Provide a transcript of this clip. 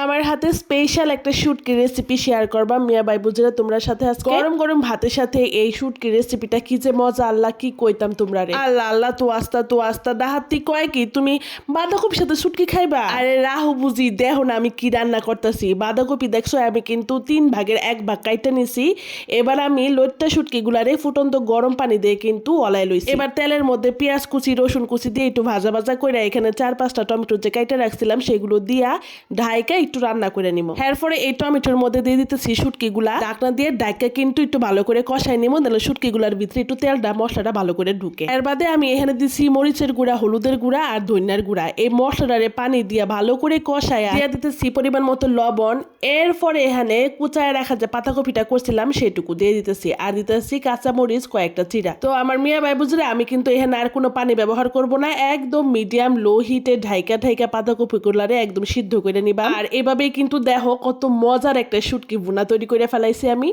আমার হাতে স্পেশাল একটা শুটকি রেসিপি শেয়ার করবা মিয়া ভাই বুঝরা তোমরা সাথে আজকে গরম গরম ভাতের সাথে এই শুটকি রেসিপিটা কি যে মজা আল্লাহ কি কইতাম তোমরা রে আল্লাহ আল্লাহ তো আস্তা দাহাতি কয় কি তুমি বাঁধাকপির সাথে শুটকি খাইবা আরে রাহু বুঝি দেখো না আমি কি রান্না করতেছি বাঁধাকপি দেখছো আমি কিন্তু 3 ভাগের 1 ভাগ কাইটা নিছি এবার আমি লইট্টা শুটকি গুলারে ফুটন্ত গরম পানি দিয়ে কিন্তু ওলাই লইছি এবার তেলের মধ্যে পেঁয়াজ কুচি রসুন কুচি দিয়ে একটু ভাজা ভাজা করে এখানে 4-5টা টমেটো যে কাইটা রাখছিলাম সেগুলো দিয়া ঢাইকা একটু রান্না করে নিব এরপরে এই টমেটোর মধ্যে দিয়ে দিতেছি শুটকিগুলা ঢাকনা দিয়ে ঢাইকা কিন্তু একটু ভালো করে কষাই নিব তাহলে শুটকিগুলার ভিতরে একটু তেলটা মশলাটা ভালো করে ঢুকে এর বাদে আমি এখানে দিছি মরিচের গুঁড়া হলুদের গুঁড়া আর ধনিয়ার গুঁড়া এই মশলাটারে পানি দিয়া ভালো করে কষায়া দিয়ে দিতেছি পরিমাণ মতো লবণ এরপরে এখানে কুচায় রাখা যে পাতাকপিটা করছিলাম সেটুকু দিয়ে দিতেছি আর দিতেছি কাঁচা মরিচ কয়েকটা চিরা তো আমার মিয়া ভাই বুঝলে আমি কিন্তু এখানে আর কোনো পানি ব্যবহার করব না একদম মিডিয়াম লো হিটে ঢাইকা পাতাকপি গুলারে একদম সিদ্ধ করে নিবা আর এভাবেই কিন্তু দেখো কত মজার একটা শুটকি ভুনা তৈরি করে ফেলাইছি আমি।